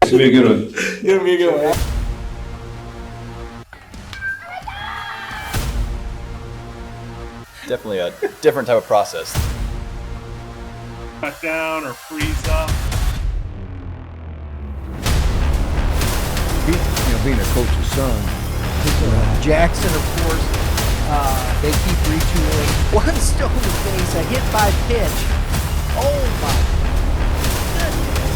It's gonna be a good one. It's gonna be a good one. Definitely a different type of process. Cut down or freeze up. Being a coach's son. Jackson, of course, they keep retooling. One stone to face, a hit by pitch. Oh my goodness.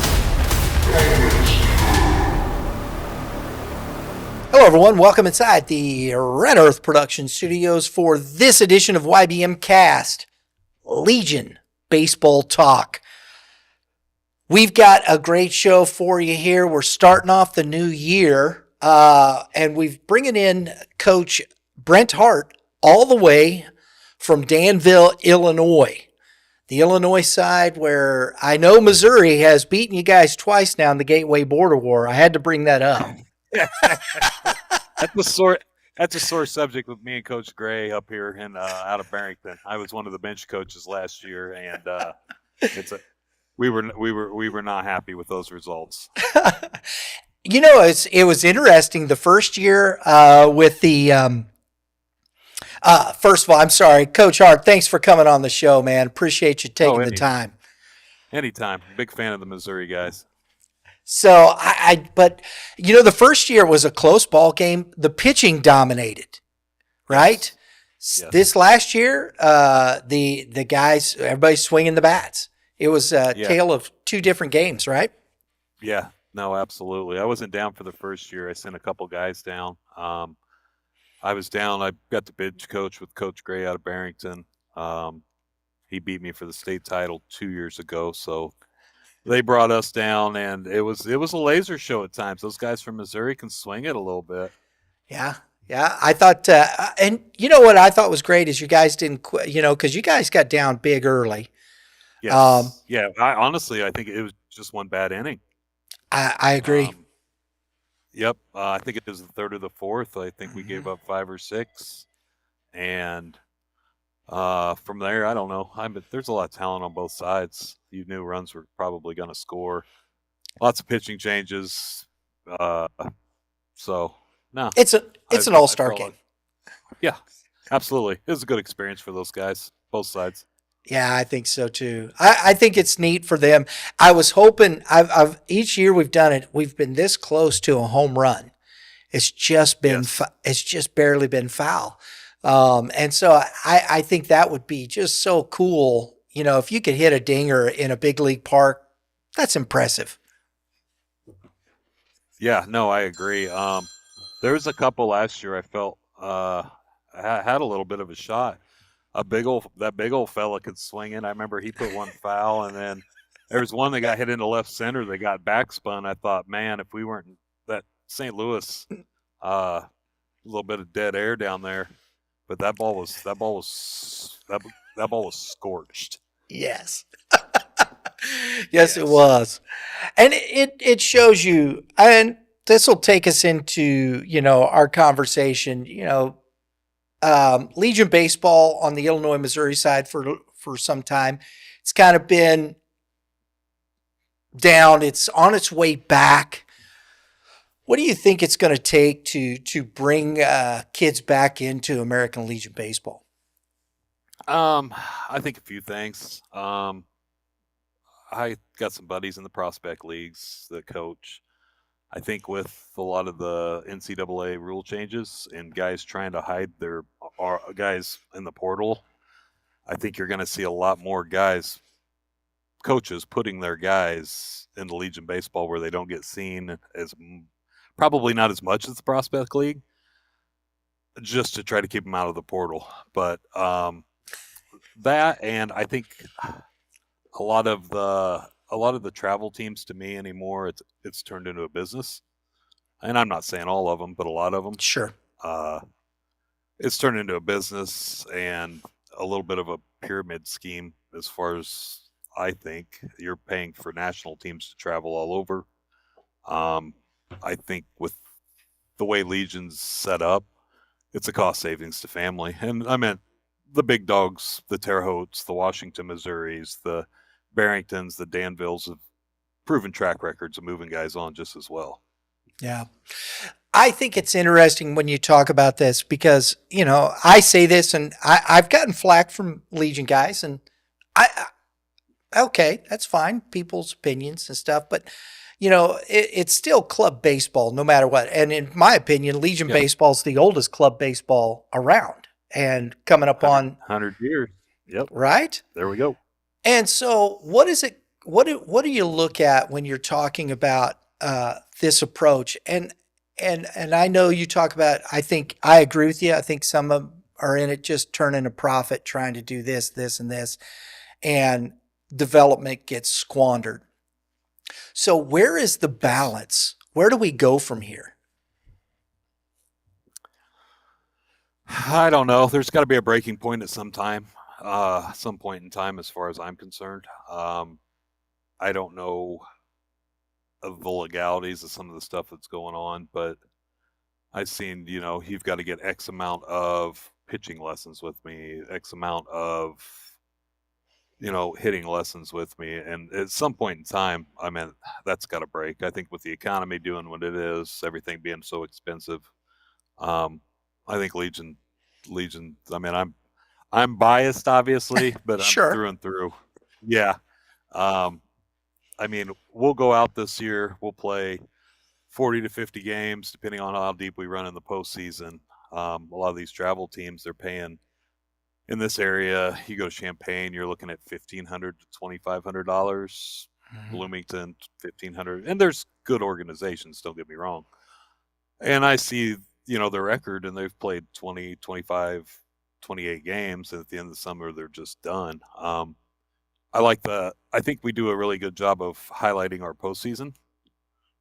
Hello everyone, welcome inside the Red Earth Production Studios for this edition of YBMcast, Legion Baseball Talk. We've got a great show for you here. We're starting off the new year, and we've bringing in Coach Brent Hart all the way from Danville, Illinois. The Illinois side where I know Missouri has beaten you guys twice now in the Gateway Border War. I had to bring that up. That's a sore subject with me and Coach Gray up here in out of Barrington. I was one of the bench coaches last year, and we were not happy with those results. You know, it was interesting the first year with the first of all, I'm sorry, Coach Hart, thanks for coming on the show, man. Appreciate you taking the time. Anytime. Big fan of the Missouri guys. So but you know, the first year was a close ball game. The pitching dominated, right? Yes. This last year, the guys, everybody's swinging the bats. It was a tale of two different games, right? Yeah, no, absolutely. I wasn't down for the first year. I sent a couple guys down. I was down. I got the bench coach with Coach Gray out of Barrington. He beat me for the state title 2 years ago, so they brought us down, and it was a laser show at times. Those guys from Missouri can swing it a little bit. Yeah. I thought, and you know what I thought was great is you guys didn't quit, you know, because you guys got down big early. Yes. I think it was just one bad inning. I agree. Yep. I think it was the third or the fourth. I think we gave up 5 or 6, and from there, I don't know. There's a lot of talent on both sides. You knew runs were probably going to score. Lots of pitching changes. So no, it's an all-star game. Yeah, absolutely. It was a good experience for those guys, both sides. Yeah, I think so too. I think it's neat for them. I was hoping. I've each year we've done it. We've been this close to a home run. It's just been. It's just barely been foul. And so I think that would be just so cool. You know, if you could hit a dinger in a big league park, that's impressive. Yeah, no, I agree. There was a couple last year I felt had a little bit of a shot. That big old fella could swing it. I remember he put one foul, and then there was one that got hit into left center that got backspun. I thought, man, if we weren't that St. Louis, a little bit of dead air down there. But that ball was scorched. Yes. Yes, it was. And it shows you, and this will take us into, you know, our conversation, you know, Legion baseball on the Illinois, Missouri side for some time. It's kind of been down. It's on its way back. What do you think it's going to take to bring kids back into American Legion baseball? I think a few things. I got some buddies in the prospect leagues that coach. I think with a lot of the NCAA rule changes and guys trying to hide their guys in the portal, I think you're going to see a lot more coaches putting their guys in the Legion baseball where they don't get seen as probably not as much as the prospect league, just to try to keep them out of the portal. But that, and I think a lot of the travel teams to me anymore, it's turned into a business. And I'm not saying all of them, but a lot of them. Sure. It's turned into a business and a little bit of a pyramid scheme as far as I think. You're paying for national teams to travel all over. I think with the way Legion's set up, it's a cost savings to family. And I meant the big dogs, the Terre Hautes, the Washington, Missouris, the Barringtons, the Danvilles of proven track records of moving guys on just as well. Yeah. I think it's interesting when you talk about this because, I say this and I've gotten flack from Legion guys and okay, that's fine. People's opinions and stuff, but it's still club baseball no matter what. And in my opinion, Legion baseball is the oldest club baseball around and coming up on 100 years. Yep. Right? There we go. And so what is it? What do you look at when you're talking about this approach? And I know you talk about, I think I agree with you. I think some of them are in it just turning a profit, trying to do this, and this, and development gets squandered. So where is the balance? Where do we go from here? I don't know. There's got to be a breaking point at some point in time, as far as I'm concerned. I don't know of the legalities of some of the stuff that's going on, but I've seen, you've got to get X amount of pitching lessons with me, X amount of, hitting lessons with me. And at some point in time, that's got to break. I think with the economy doing what it is, everything being so expensive, I think Legion, I'm biased, obviously, but Sure. I'm through and through. Yeah. We'll go out this year. We'll play 40 to 50 games, depending on how deep we run in the postseason. A lot of these travel teams, they're paying in this area. You go to Champaign, you're looking at $1,500 to $2,500. Mm-hmm. Bloomington, $1,500. And there's good organizations, don't get me wrong. And I see, their record, and they've played 20, 25, 28 games, and at the end of the summer, they're just done. I think we do a really good job of highlighting our postseason.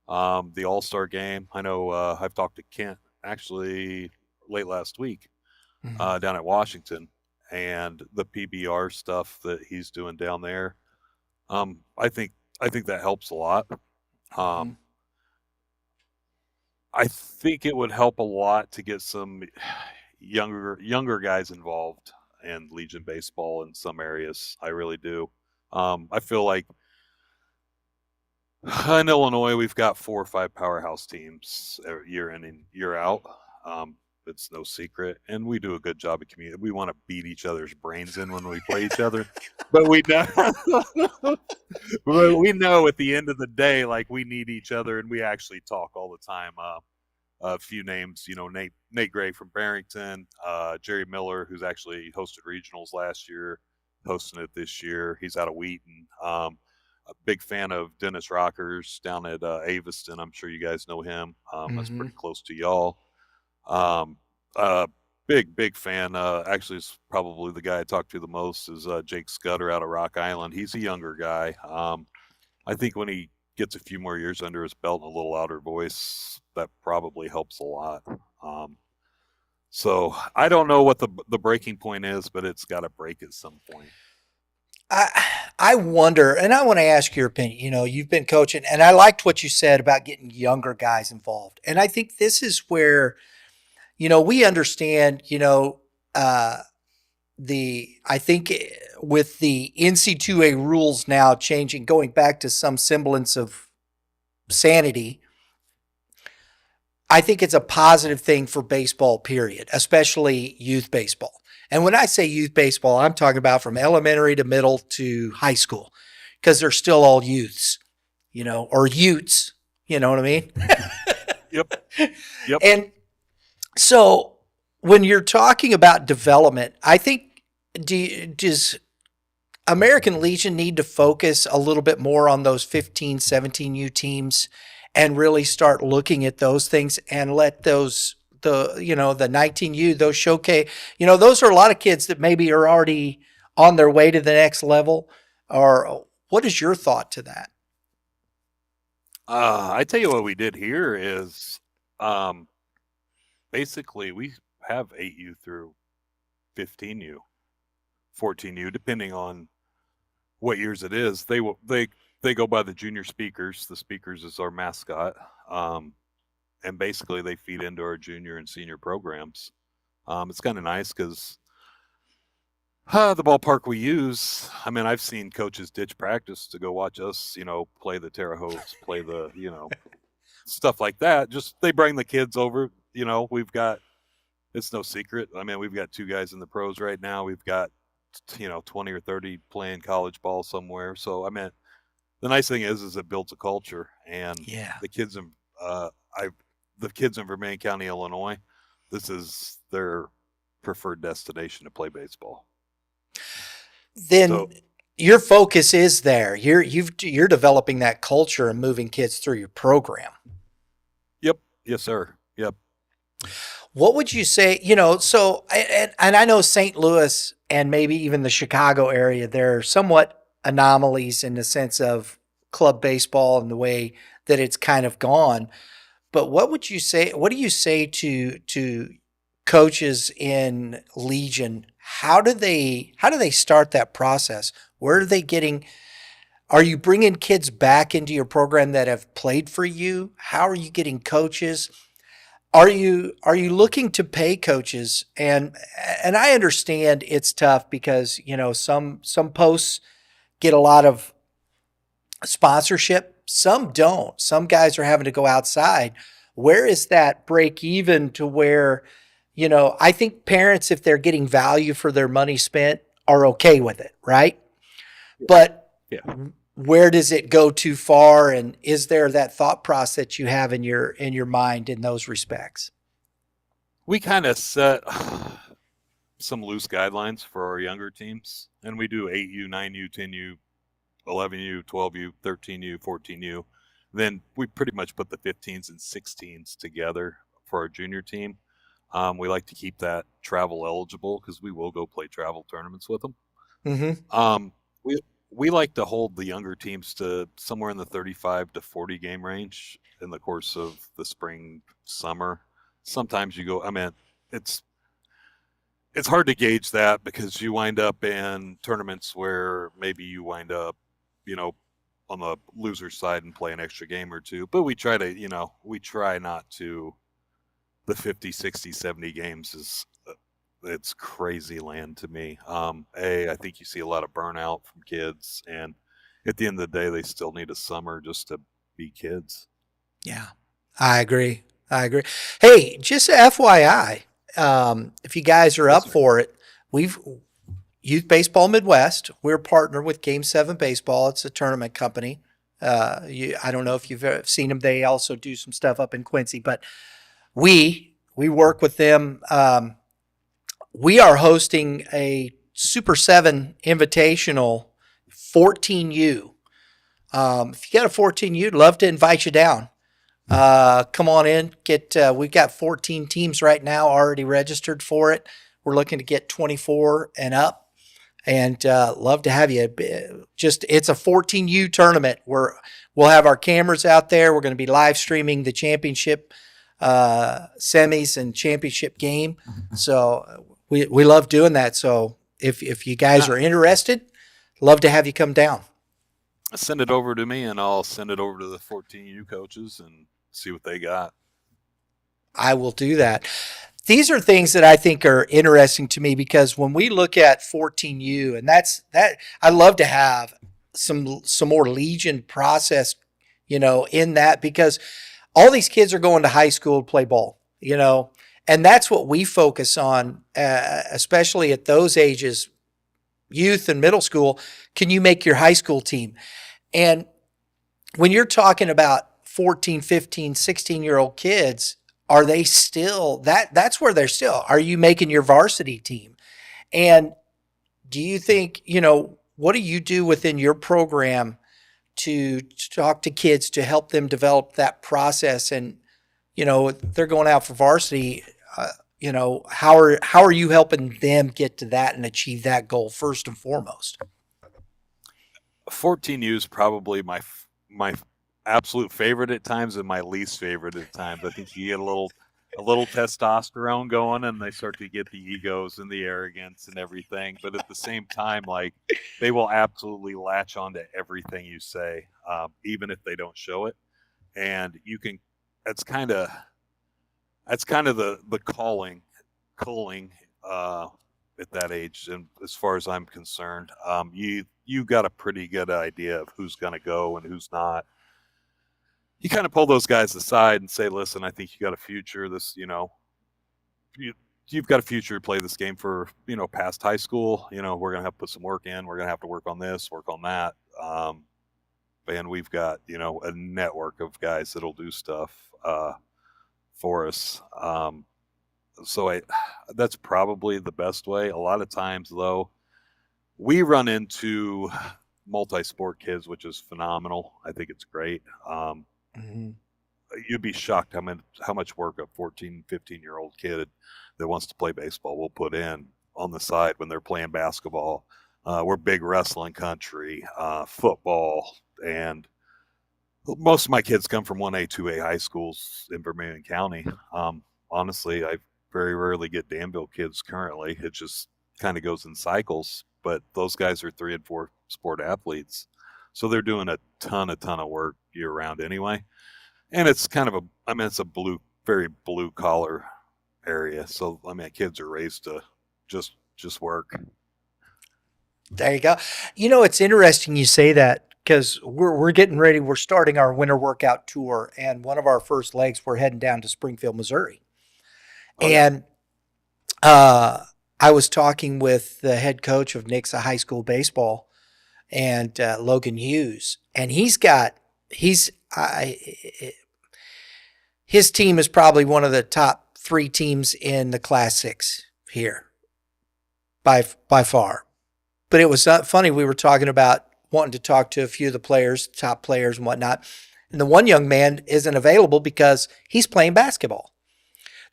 The All-Star game. I know I've talked to Kent actually late last week down at Washington, and the PBR stuff that he's doing down there. I think that helps a lot. I think it would help a lot to get some younger guys involved in Legion baseball in some areas. I really do. I feel like in Illinois, we've got 4 or 5 powerhouse teams year in and year out. It's no secret, and we do a good job of communicating. We want to beat each other's brains in when we play each other, but we know at the end of the day, like, we need each other, and we actually talk all the time. A few names, Nate Gray from Barrington, Jerry Miller, who's actually hosted regionals last year, hosting it this year. He's out of Wheaton. A big fan of Dennis Rockers down at Aviston. I'm sure you guys know him. That's pretty close to y'all. Big fan. Actually, is probably the guy I talk to the most is Jake Scudder out of Rock Island. He's a younger guy. I think when he gets a few more years under his belt and a little louder voice, that probably helps a lot. So I don't know what the breaking point is, but it's got to break at some point. I wonder, and I want to ask your opinion. You've been coaching, and I liked what you said about getting younger guys involved. And I think this is where, we understand, I think with the NC2A rules now changing, going back to some semblance of sanity, I think it's a positive thing for baseball, period, especially youth baseball. And when I say youth baseball, I'm talking about from elementary to middle to high school, because they're still all youths, or utes, you know what I mean? Yep. And so when you're talking about development, I think, does American Legion need to focus a little bit more on those 15, 17U teams and really start looking at those things and let those, the 19U, those showcase, those are a lot of kids that maybe are already on their way to the next level? Or what is your thought to that? I tell you what we did here is, basically we have 8U through 15U, 14U, depending on what years it is. They go by the junior speakers. The speakers is our mascot. And basically they feed into our junior and senior programs. It's kind of nice because The ballpark we use. I mean, I've seen coaches ditch practice to go watch us, play the Terre Hautes, play the, stuff like that. Just they bring the kids over. We've got. It's no secret. I mean, we've got 2 guys in the pros right now. We've got 20 or 30 playing college ball somewhere. So I mean, the nice thing is it builds a culture, and Yeah. the kids in the kids in Vermilion County, Illinois, this is their preferred destination to play baseball. Then So, your focus is there. You're developing that culture and moving kids through your program. yep, yes, sir, yep. What would you say, so, and I know St. Louis and maybe even the Chicago area, they're somewhat anomalies in the sense of club baseball and the way that it's kind of gone. But what do you say to coaches in Legion? How do they start that process? Where are they getting? Are you bringing kids back into your program that have played for you? How are you getting coaches? Are you looking to pay coaches? And I understand it's tough because some posts get a lot of sponsorship, some don't. Some guys are having to go outside. Where is that break even to where, I think parents, if they're getting value for their money spent, are okay with it, right? But Yeah. where does it go too far? And is there that thought process you have in your mind in those respects? We kind of set some loose guidelines for our younger teams, and we do 8U, 9U, 10U, 11U, 12U, 13U, 14U. Then we pretty much put the 15s and 16s together for our junior team. We like to keep that travel eligible because we will go play travel tournaments with them. Mm-hmm. We like to hold the younger teams to somewhere in the 35 to 40 game range in the course of the spring, summer. Sometimes you go. I mean, it's hard to gauge that because you wind up in tournaments where maybe you wind up, on the loser side and play an extra game or two. But we try not to. The 50, 60, 70 games is it's crazy land to me. I think you see a lot of burnout from kids, and at the end of the day, they still need a summer just to be kids. Yeah, I agree. Hey, just FYI, if you guys are Yes, up sir. for it, we've Youth Baseball Midwest. We're partnered with Game 7 Baseball. It's a tournament company. I don't know if you've ever seen them. They also do some stuff up in Quincy, but we work with them. We are hosting a Super 7 Invitational 14U. If you got a 14U, I'd love to invite you down. Come on in. We've got 14 teams right now already registered for it. We're looking to get 24 and up, and love to have you. It's a 14U tournament where we'll have our cameras out there. We're going to be live streaming the championship semis and championship game. So we love doing that. So if you guys are interested, love to have you come down. Send it over to me, and I'll send it over to the 14U coaches and see what they got. I will do that. These are things that I think are interesting to me because when we look at 14U, and that's I love to have some more Legion process, in that, because all these kids are going to high school to play ball, and that's what we focus on, especially at those ages, youth and middle school. Can you make your high school team? And when you're talking about 14, 15, 16-year-old kids, are they still that's where they're still? Are you making your varsity team? And do you think, what do you do within your program to talk to kids to help them develop that process? And, they're going out for varsity, how are you helping them get to that and achieve that goal first and foremost? 14U is probably my absolute favorite at times and my least favorite at times. I think you get a little testosterone going, and they start to get the egos and the arrogance and everything. But at the same time, like, they will absolutely latch on to everything you say, even if they don't show it. And you can. That's kind of the calling at that age, and as far as I'm concerned, you got a pretty good idea of who's going to go and who's not. You kind of pull those guys aside and say, "Listen, I think you got a future. You've got a future to play this game for past high school. We're going to have to put some work in. We're going to have to work on this, work on that." And we've got a network of guys that'll do stuff for us. So that's probably the best way. A lot of times, though, we run into multi-sport kids, which is phenomenal. I think it's great. Mm-hmm. You'd be shocked how much work a 14, 15-year-old kid that wants to play baseball will put in on the side when they're playing basketball. We're big wrestling country, football, and most of my kids come from 1A, 2A high schools in Vermilion County. Honestly, I very rarely get Danville kids currently. It just kind of goes in cycles, but those guys are 3 and 4 sport athletes. So they're doing a ton of work year round anyway. And it's kind of it's a very blue collar area. So, kids are raised to just work. There you go. It's interesting you say that because we're getting ready. We're starting our winter workout tour, and one of our first legs, we're heading down to Springfield, Missouri. Oh, and I was talking with the head coach of Nixa High School baseball, and Logan Hughes, and his team is probably one of the top 3 teams in the Class 6 here by far. But it was not funny. We were talking about wanting to talk to a few of the players, top players and whatnot. And the one young man isn't available because he's playing basketball.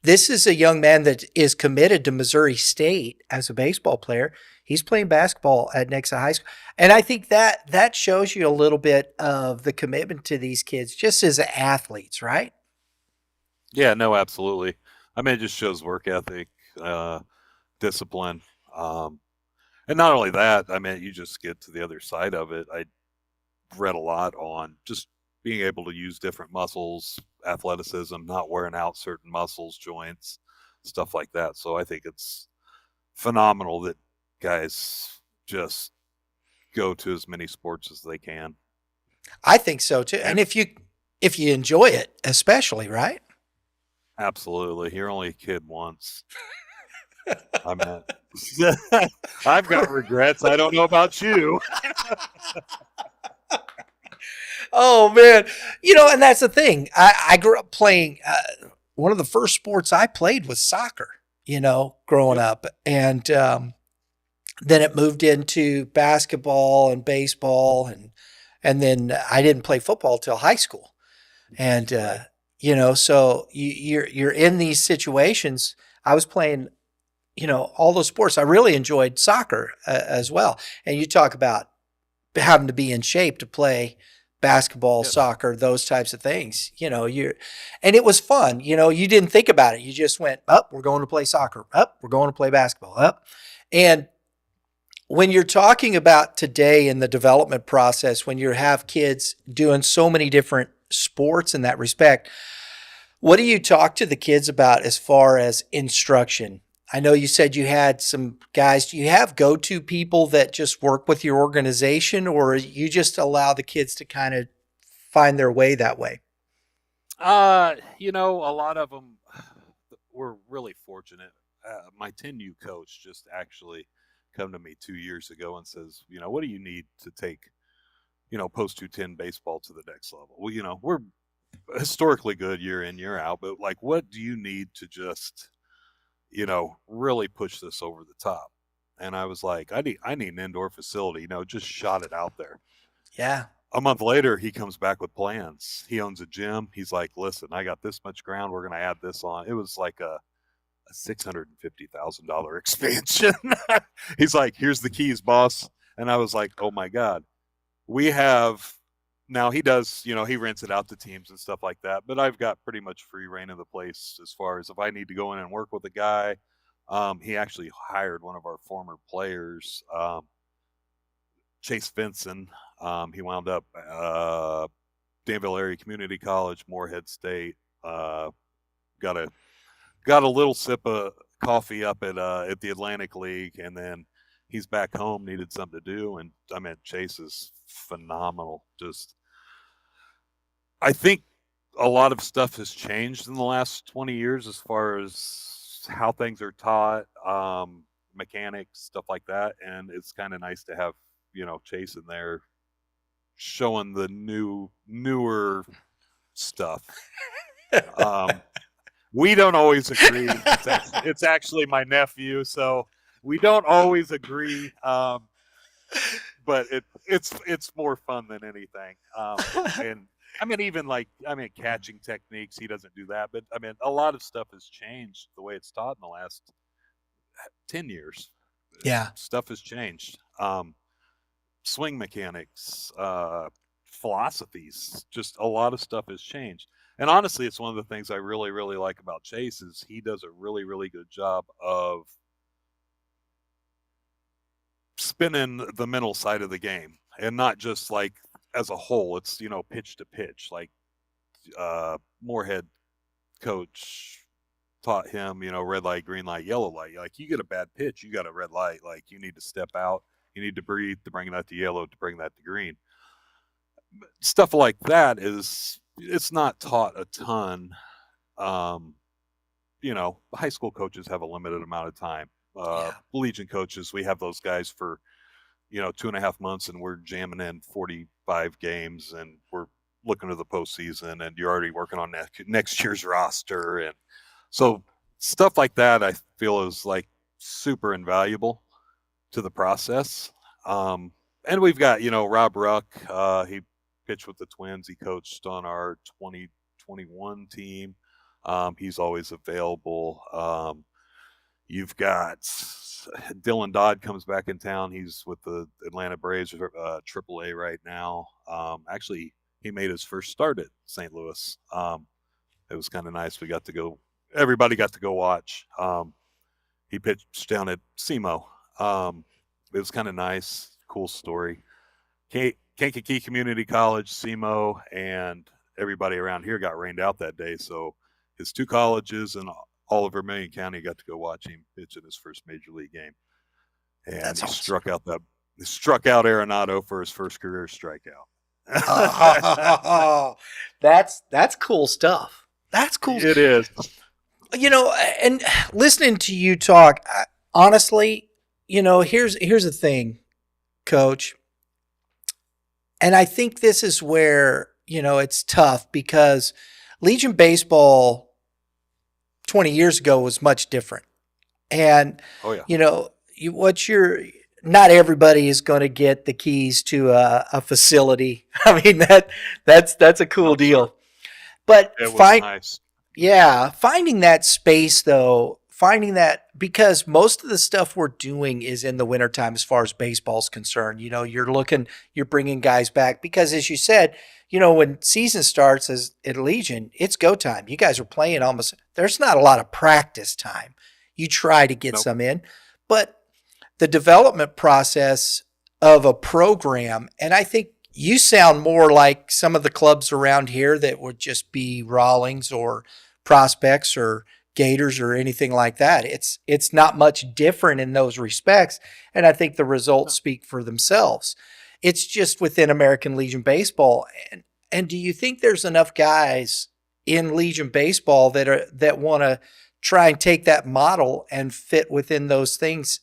This is a young man that is committed to Missouri State as a baseball player. He's playing basketball at Nixa High School. And I think that shows you a little bit of the commitment to these kids just as athletes, right? Yeah, no, absolutely. It just shows work ethic, discipline. And not only that, you just get to the other side of it. I read a lot on just being able to use different muscles, athleticism, not wearing out certain muscles, joints, stuff like that. So I think it's phenomenal that guys just go to as many sports as they can. I think so too. And if you enjoy it, especially, right? Absolutely. You're only a kid once. I've got regrets. I don't know about you. Oh, man. And that's the thing. I grew up playing one of the first sports I played was soccer, growing up. And then it moved into basketball and baseball. And then I didn't play football till high school. And, so you're in these situations. I was playing all those sports. I really enjoyed soccer as well. And you talk about having to be in shape to play basketball, yes, soccer, those types of things. And it was fun. You didn't think about it. You just went, we're going to play soccer. We're going to play basketball. And when you're talking about today in the development process, when you have kids doing so many different sports in that respect, what do you talk to the kids about as far as instruction? I know you said you had some guys. Do you have go-to people that just work with your organization, or you just allow the kids to kind of find their way that way? A lot of them were really fortunate. My 10U coach just actually come to me 2 years ago and says, what do you need to take, post 210 baseball to the next level? Well, we're historically good year in, year out, but what do you need to just really push this over the top? And I was like, I need an indoor facility, just shot it out there. Yeah. A month later, he comes back with plans. He owns a gym. He's like, listen, I got this much ground. We're going to add this on. It was like a $650,000 expansion. He's like, here's the keys, boss. And I was like, oh my God. We have, now he does, he rents it out to teams and stuff like that, but I've got pretty much free reign of the place as far as if I need to go in and work with a guy. He actually hired one of our former players, Chase Vinson. He wound up Danville Area Community College, Moorhead State. Got a little sip of coffee up at the Atlantic League, and then he's back home, needed something to do, and I mean, Chase is phenomenal. Just, I think a lot of stuff has changed in the last 20 years as far as how things are taught, mechanics, stuff like that, and it's kind of nice to have Chase in there showing the newer stuff. We don't always agree. It's actually my nephew, so we don't always agree. But it's more fun than anything. And I mean, even catching techniques, he doesn't do that. But I mean, a lot of stuff has changed the way it's taught in the last 10 years. Yeah, stuff has changed. Swing mechanics, philosophies, just a lot of stuff has changed. And honestly, it's one of the things I really, really like about Chase is he does a really, really good job of spinning the mental side of the game, and not just like as a whole. It's pitch to pitch. Like Moorhead coach taught him, red light, green light, yellow light. Like you get a bad pitch, you got a red light. Like you need to step out, you need to breathe to bring that to yellow, to bring that to green. Stuff like that it's not taught a ton. High school coaches have a limited amount of time. Legion coaches, we have those guys for 2.5 months, and we're jamming in 45 games, and we're looking to the postseason, and you're already working on next year's roster. And so stuff like that I feel is like super invaluable to the process. And we've got Rob Ruck, he pitched with the Twins, he coached on our 2021 team. He's always available. You've got Dylan Dodd comes back in town. He's with the Atlanta Braves, AAA right now. Actually, he made his first start at St. Louis. It was kind of nice. Everybody got to go watch. He pitched down at SEMO. It was kind of nice, cool story. Kankakee Community College, SEMO, and everybody around here got rained out that day. So his two colleges and all of Vermilion County got to go watch him pitch in his first major league game. And that's he awesome. struck out Arenado for his first career strikeout. Oh, that's cool stuff. That's cool. It is. And listening to you talk, honestly, here's the thing, Coach. And I think this is where, it's tough because Legion baseball 20 years ago was much different. And, not everybody is going to get the keys to a facility. I mean, that's a cool deal. But it was nice. Yeah, finding that space though, because most of the stuff we're doing is in the wintertime as far as baseball's concerned. You're bringing guys back because, as you said, when season starts at Legion, it's go time. You guys are playing there's not a lot of practice time. You try to get some in, but the development process of a program, and I think you sound more like some of the clubs around here that would just be Rawlings or Prospects or Gators or anything like that. It's not much different in those respects, and I think the results speak for themselves. It's just within American Legion Baseball. And do you think there's enough guys in Legion Baseball that want to try and take that model and fit within those things?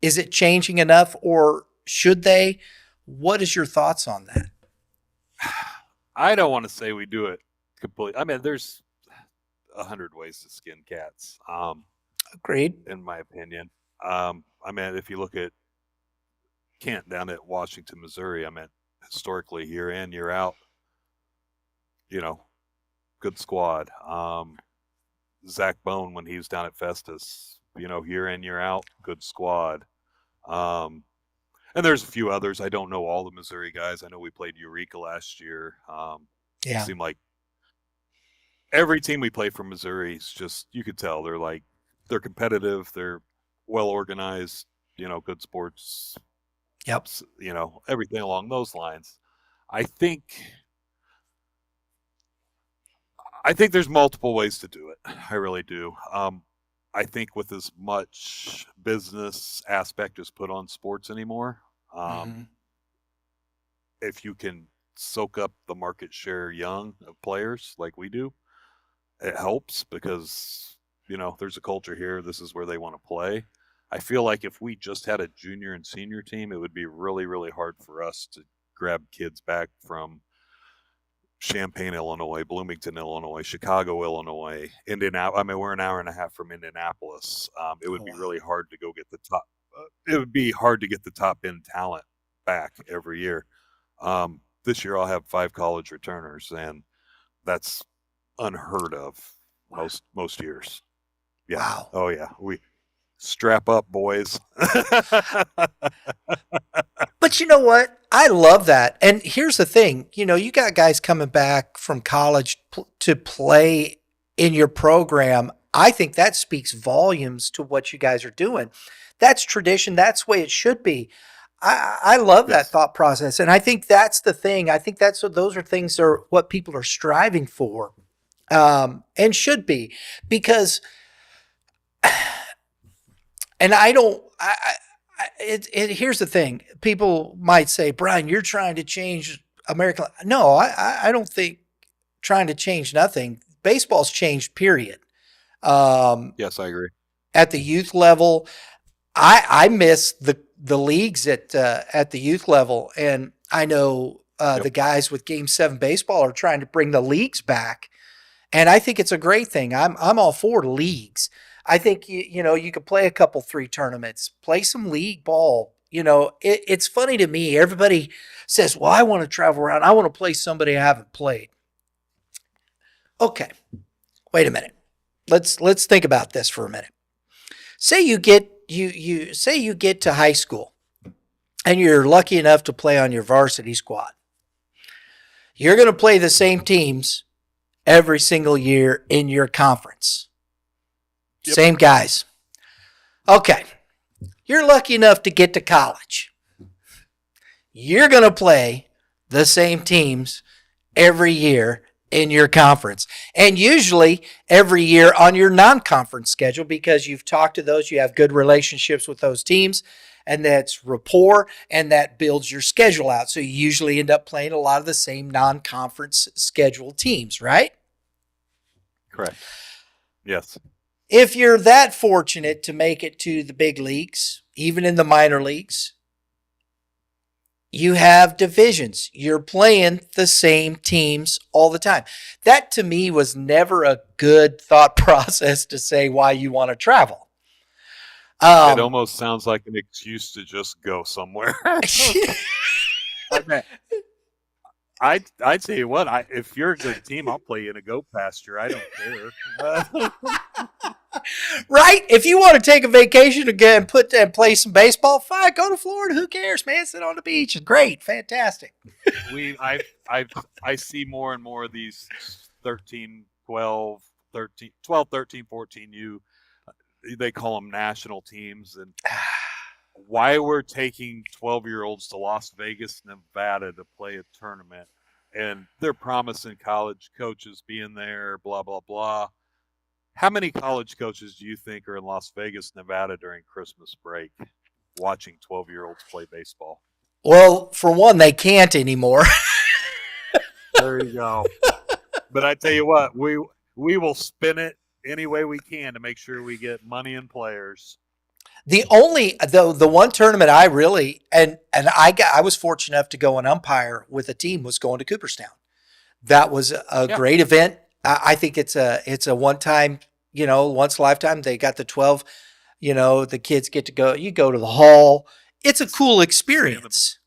Is it changing enough, or should they? What is your thoughts on that? I don't want to say we do it completely. I mean, there's 100 ways to skin cats. Agreed. In my opinion. I mean, if you look at Kent down at Washington, Missouri, I mean, historically, year in, year out, good squad. Zach Bone, when he was down at Festus, year in, year out, good squad. And there's a few others. I don't know all the Missouri guys. I know we played Eureka last year. It seemed like every team we play from Missouri is just, you could tell they're competitive, they're well organized, good sports. Yep. Everything along those lines. I think there's multiple ways to do it. I really do. I think with as much business aspect as put on sports anymore, if you can soak up the market share young of players like we do, it helps because, there's a culture here. This is where they want to play. I feel like if we just had a junior and senior team, it would be really, really hard for us to grab kids back from Champaign, Illinois, Bloomington, Illinois, Chicago, Illinois, Indianapolis. I mean, we're an hour and a half from Indianapolis. It would be really hard to go get the top. It would be hard to get the top end talent back every year. This year I'll have 5 college returners, and that's unheard of most years. Yeah. Wow. Oh yeah. We strap up, boys. But you know what? I love that. And here's the thing, you got guys coming back from college to play in your program. I think that speaks volumes to what you guys are doing. That's tradition. That's the way it should be. I love that thought process. And I think that's the thing. I think those are things that are what people are striving for, and should be, because, and here's the thing. People might say, Brian, you're trying to change American. No, I don't think trying to change nothing. Baseball's changed, period. Yes, I agree. At the youth level, I miss the leagues at the youth level, and I know the guys with Game 7 baseball are trying to bring the leagues back, and I think it's a great thing. I'm all for leagues. I think you could play a couple 3 tournaments, play some league ball. It's funny to me. Everybody says, "Well, I want to travel around. I want to play somebody I haven't played." Okay, wait a minute. Let's think about this for a minute. Say you get to high school and you're lucky enough to play on your varsity squad. You're going to play the same teams every single year in your conference. Yep. Same guys. Okay. You're lucky enough to get to college. You're going to play the same teams every year in your conference, and usually every year on your non-conference schedule, because you've talked to those, you have good relationships with those teams, and that's rapport, and that builds your schedule out. So you usually end up playing a lot of the same non-conference scheduled teams, right? Correct. Yes. If you're that fortunate to make it to the big leagues, even in the minor leagues, you have divisions. You're playing the same teams all the time. That to me was never a good thought process to say why you want to travel. It almost sounds like an excuse to just go somewhere. I tell you what, if you're a good team, I'll play you in a goat pasture. I don't care. Right? If you want to take a vacation again and play some baseball, fine, go to Florida. Who cares, man? Sit on the beach. It's great. Fantastic. I see more and more of these 13, 12, 13, 14 they call them national teams. And why we're taking 12-year-olds to Las Vegas, Nevada to play a tournament, and they're promising college coaches being there, blah, blah, blah. How many college coaches do you think are in Las Vegas, Nevada during Christmas break watching 12-year-olds play baseball? Well, for one, they can't anymore. There you go. But I tell you what, we will spin it any way we can to make sure we get money and players. The one tournament I really I was fortunate enough to go and umpire with a team was going to Cooperstown. That was a great event. I think it's a one-time, once a lifetime. They got the 12, the kids get to go. You go to the hall. It's a cool experience.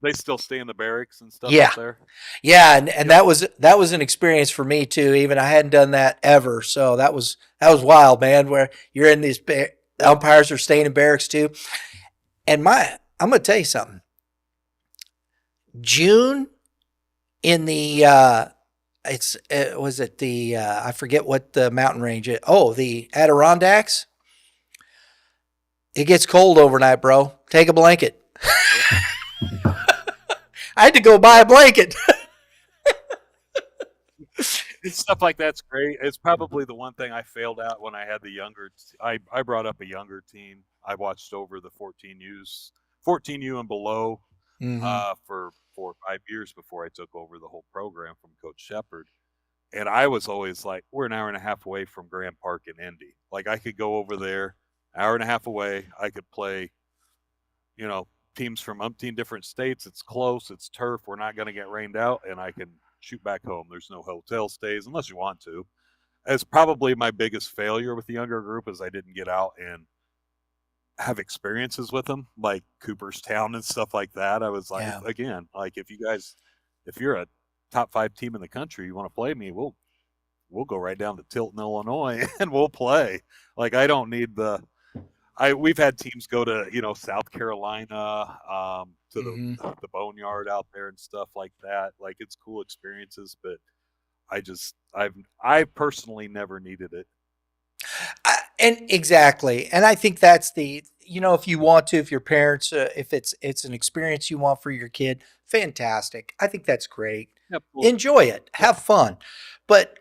They still stay in the barracks and stuff up there. Yeah, and that was an experience for me too. Even I hadn't done that ever, so that was wild, man. Where you're in these umpires are staying in barracks too. And I'm gonna tell you something. June in the I forget what the mountain range is. Oh, the Adirondacks. It gets cold overnight, bro. Take a blanket. I had to go buy a blanket. And stuff like that's great. It's probably the one thing I failed at when I had the younger. I brought up a younger team. I watched over the 14U and below Mm-hmm. for 4 or 5 years before I took over the whole program from Coach Shepard. And I was always like, we're an hour and a half away from Grand Park in Indy. Like I could go over there, hour and a half away. I could play, teams from umpteen different states. It's close. It's turf. We're not going to get rained out, and I can shoot back home. There's no hotel stays unless you want to. It's probably my biggest failure with the younger group is I didn't get out and have experiences with them, like Cooperstown and stuff like that. I was like, Yeah. again, like if you're a top 5 team in the country, you want to play me, we'll go right down to Tilton, Illinois, and we'll play. Like I don't need we've had teams go to South Carolina, to Mm-hmm. the boneyard out there and stuff like that. Like it's cool experiences, but I personally never needed it. And exactly. And I think that's if you want to, if your parents, if it's an experience you want for your kid, fantastic. I think that's great. Yep. Enjoy it, have fun. But,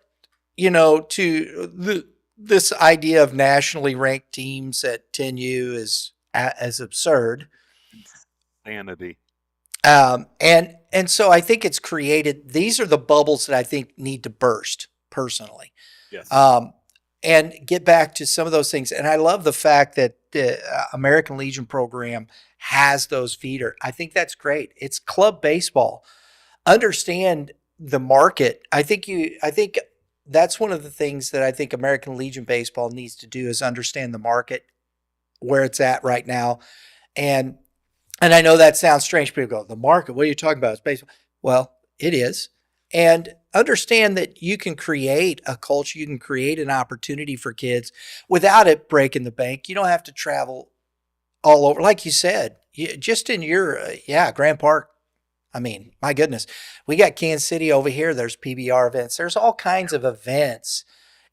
this idea of nationally ranked teams at 10U is as absurd. Insanity. And so I think it's created, these are the bubbles that I think need to burst personally. Yes. And get back to some of those things. And I love the fact that the American Legion program has those feeder. I think that's great. It's club baseball. Understand the market. I think that's one of the things that I think American Legion baseball needs to do is understand the market, where it's at right now. And I know that sounds strange. People go, the market, what are you talking about? It's baseball. Well, it is. And understand that you can create a culture, you can create an opportunity for kids without it breaking the bank. You don't have to travel all over. Like you said, just in your, Grand Park. I mean, my goodness, we got Kansas City over here. There's PBR events. There's all kinds of events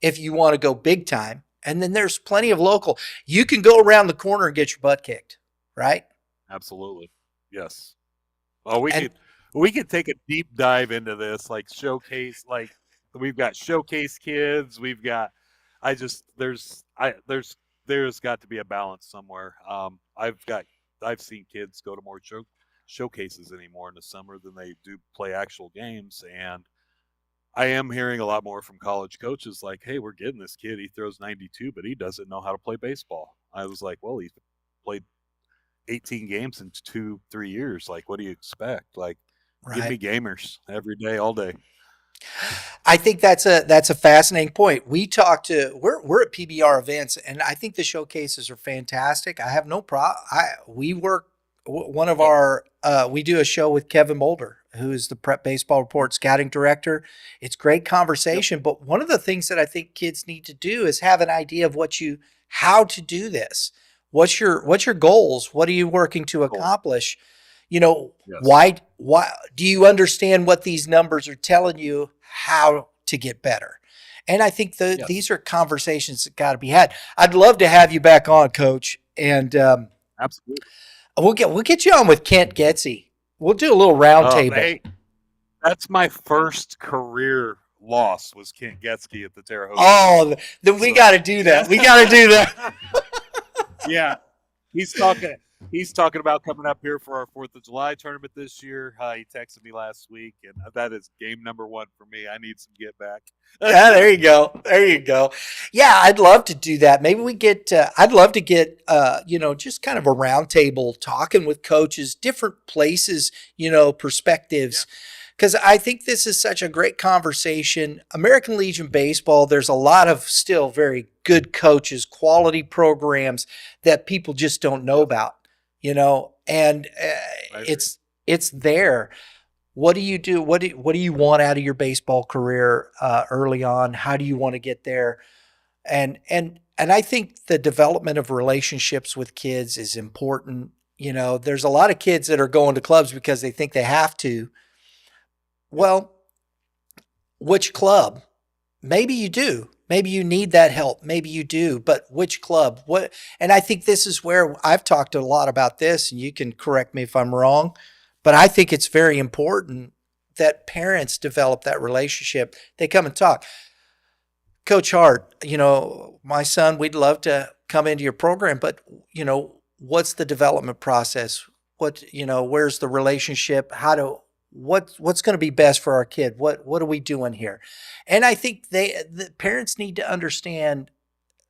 if you want to go big time. And then there's plenty of local. You can go around the corner and get your butt kicked, right? Absolutely. Yes. Well, we could take a deep dive into this, like showcase, like we've got showcase kids. We've got, there's got to be a balance somewhere. I've seen kids go to more showcases anymore in the summer than they do play actual games. And I am hearing a lot more from college coaches like, hey, we're getting this kid. He throws 92, but he doesn't know how to play baseball. I was like, well, he's played 18 games in 2-3 years. Like, what do you expect? Like, Right. give me gamers every day, all day. I think that's a fascinating point. We're at PBR events, and I think the showcases are fantastic. I have no problem. We do a show with Kevin Mulder, who is the Prep Baseball Report scouting director. It's great conversation, but one of the things that I think kids need to do is have an idea of how to do this. What's your goals? What are you working to accomplish? Yes. Why do you understand what these numbers are telling you how to get better? And I think these are conversations that got to be had. I'd love to have you back on, Coach. And absolutely, we'll get you on with Kent Getsy. We'll do a little round table. Hey, that's my first career loss was Kent Getsy at the Terre Haute. Oh, then we got to do that. We got to do that. Yeah, he's talking about coming up here for our 4th of July tournament this year. He texted me last week, and that is game number 1 for me. I need some get back. Yeah, there you go. There you go. Yeah, I'd love to do that. Maybe I'd love to get, just kind of a round table talking with coaches, different places, perspectives. Because I think this is such a great conversation. American Legion Baseball, there's a lot of still very good coaches, quality programs that people just don't know about. And it's there. What do you do? What do you want out of your baseball career early on? How do you want to get there? And I think the development of relationships with kids is important. There's a lot of kids that are going to clubs because they think they have to. Well, which club? Maybe you do. Maybe you need that help. Maybe you do, but which club? What? And I think this is where I've talked a lot about this, and you can correct me if I'm wrong, but I think it's very important that parents develop that relationship. They come and talk. Coach Hart, my son, we'd love to come into your program, but what's the development process? Where's the relationship? What's going to be best for our kid? What are we doing here? And I think the parents need to understand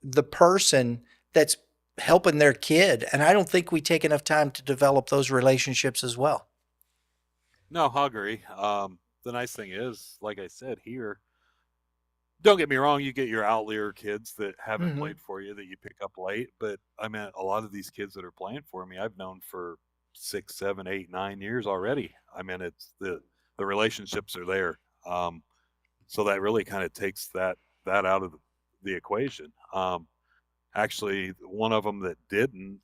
the person that's helping their kid. And I don't think we take enough time to develop those relationships as well. No, I agree. The nice thing is, like I said here, don't get me wrong, you get your outlier kids that haven't Mm-hmm. played for you that you pick up late, but I mean, a lot of these kids that are playing for me, I've known for 6, 7, 8, 9 years already. I mean, it's the relationships are there. So that really kind of takes that out of the equation. Actually, one of them that didn't,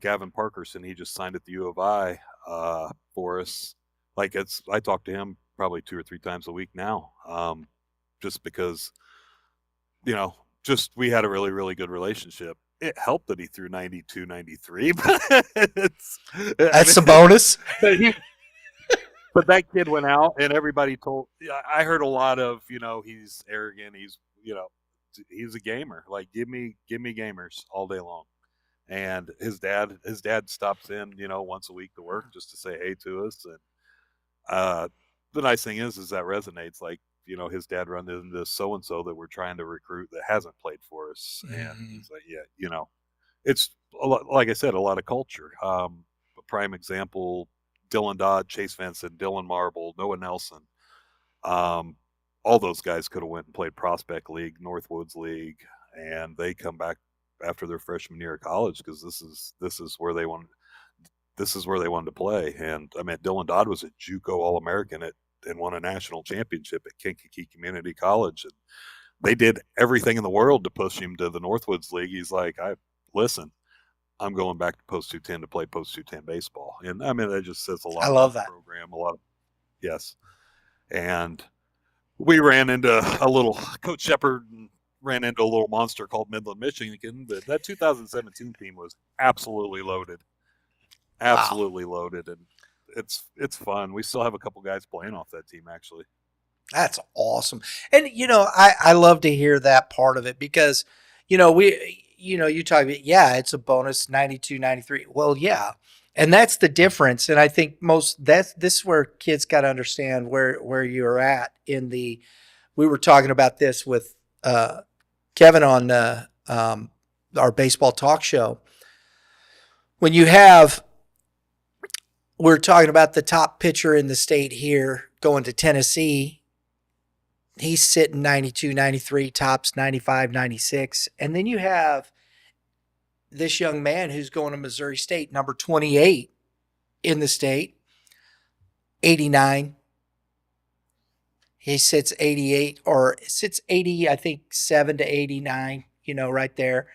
Gavin Parkerson, he just signed at the U of I for us. Like I talk to him probably 2 or 3 times a week now, just because, just we had a really, really good relationship. It helped that he threw 92, 93, but That's a bonus. But that kid went out and everybody I heard a lot of, he's arrogant. He's a gamer. Like, give me gamers all day long. And his dad stops in, once a week to work just to say hey to us. And the nice thing is that resonates. Like, his dad run into so-and-so that we're trying to recruit that hasn't played for us. Mm-hmm. And he's like, yeah, it's a lot, like I said, a lot of culture. A prime example, Dylan Dodd, Chase Vincent, Dylan Marble, Noah Nelson. All those guys could have went and played Prospect League, Northwoods League, and they come back after their freshman year of college because this is where they wanted to play. And I mean, Dylan Dodd was a JUCO All-American and won a national championship at Kankakee Community College. And they did everything in the world to push him to the Northwoods League. He's like, I'm going back to Post 210 to play Post 210 baseball. And I mean, that just says a lot. I love that program. Yes. And we ran into Coach Shepard ran into a little monster called Midland, Michigan. But that 2017 team was absolutely loaded. Absolutely loaded. And it's fun. We still have a couple guys playing off that team, actually. That's awesome. And, I love to hear that part of it because, you talk about, it's a bonus 92, 93. Well, yeah. And that's the difference. And I think this is where kids got to understand where you're at we were talking about this with Kevin on our baseball talk show. When we're talking about the top pitcher in the state here going to Tennessee, he's sitting 92, 93, tops 95, 96. And then you have this young man who's going to Missouri State, number 28 in the state, 89. He sits 88 or sits 80, I think 7 to 89, right there.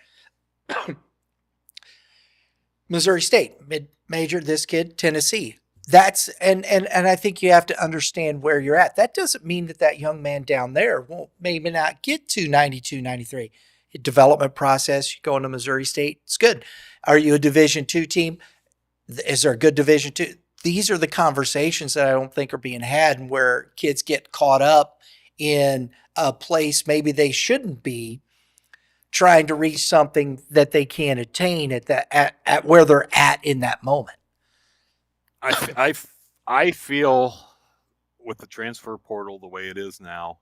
Missouri State, mid-major, this kid, Tennessee. That's and I think you have to understand where you're at. That doesn't mean that young man down there won't maybe not get to 92, 93. Development process, you go into Missouri State, it's good. Are you a Division II team? Is there a good Division II? These are the conversations that I don't think are being had and where kids get caught up in a place maybe they shouldn't be, trying to reach something that they can't attain at where they're at in that moment. I feel with the transfer portal the way it is now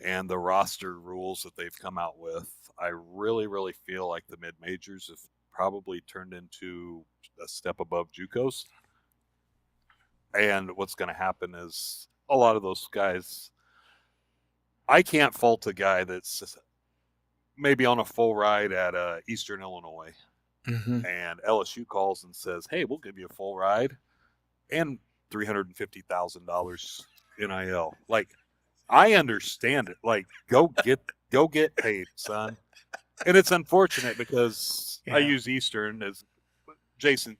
and the roster rules that they've come out with, I really, really feel like the mid-majors have probably turned into a step above JUCOs. And what's going to happen is a lot of those guys, I can't fault a guy that's maybe on a full ride at Eastern Illinois. Mm-hmm. And LSU calls and says, hey, we'll give you a full ride and $350,000 NIL. Like, I understand it. Like, go get paid, son. And it's unfortunate because I use Eastern as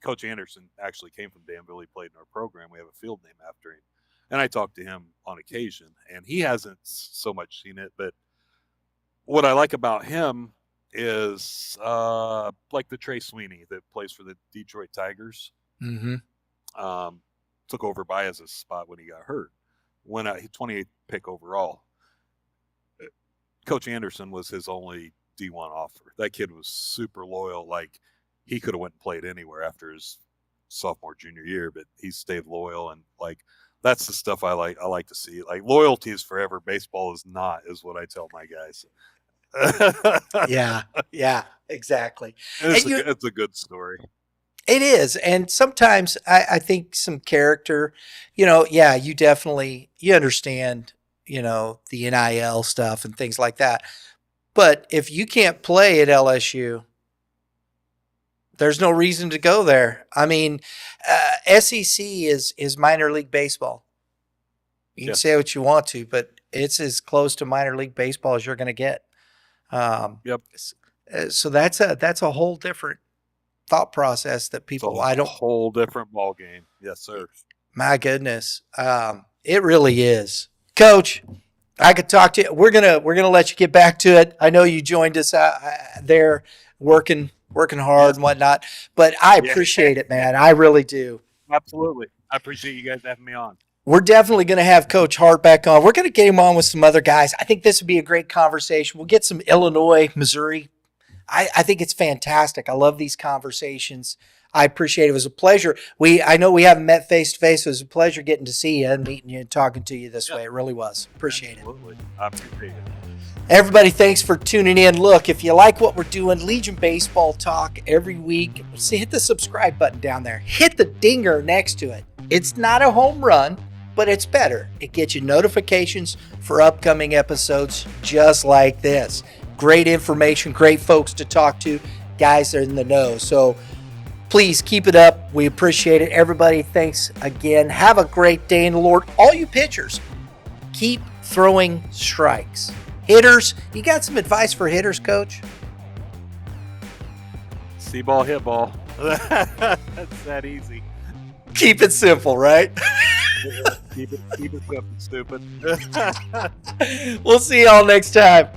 Coach Anderson actually came from Danville. He played in our program. We have a field name after him. And I talked to him on occasion, and he hasn't so much seen it. But what I like about him is like the Trey Sweeney that plays for the Detroit Tigers. Mm-hmm. took over Baez's spot when he got hurt. Went out, 28th pick overall. Coach Anderson was his only D1 offer. That kid was super loyal. Like, he could have went and played anywhere after his sophomore, junior year, but he stayed loyal. And like, that's the stuff I like to see. Like, loyalty is forever. Baseball is not, is what I tell my guys. Yeah, exactly. It's a good story. It is. And sometimes I think some character, you definitely, you understand, the NIL stuff and things like that. But if you can't play at LSU, there's no reason to go there. I mean, SEC is minor league baseball. You can say what you want to, but it's as close to minor league baseball as you're going to get. Yep. So that's a whole different thought process that people. A whole different ball game. Yes, sir. My goodness, it really is, Coach. I could talk to you. We're gonna let you get back to it. I know you joined us there, working hard and whatnot. But I appreciate it, man. I really do. Absolutely. I appreciate you guys having me on. We're definitely going to have Coach Hart back on. We're going to get him on with some other guys. I think this would be a great conversation. We'll get some Illinois, Missouri. I think it's fantastic. I love these conversations. I appreciate it. It was a pleasure. I know we haven't met face to face. It was a pleasure getting to see you and meeting you and talking to you this way. It really was. Appreciate Absolutely. I appreciate it. Everybody, thanks for tuning in. Look, if you like what we're doing, Legion Baseball Talk every week, hit the subscribe button down there. Hit the dinger next to it. It's not a home run, but it's better. It gets you notifications for upcoming episodes just like this. Great information, great folks to talk to. Guys are in the know. So please keep it up. We appreciate it. Everybody, thanks again. Have a great day in the Lord. All you pitchers, keep throwing strikes. Hitters, you got some advice for hitters, Coach? See ball, hit ball. That's that easy. Keep it simple, right? Keep it simple, stupid. We'll see y'all next time.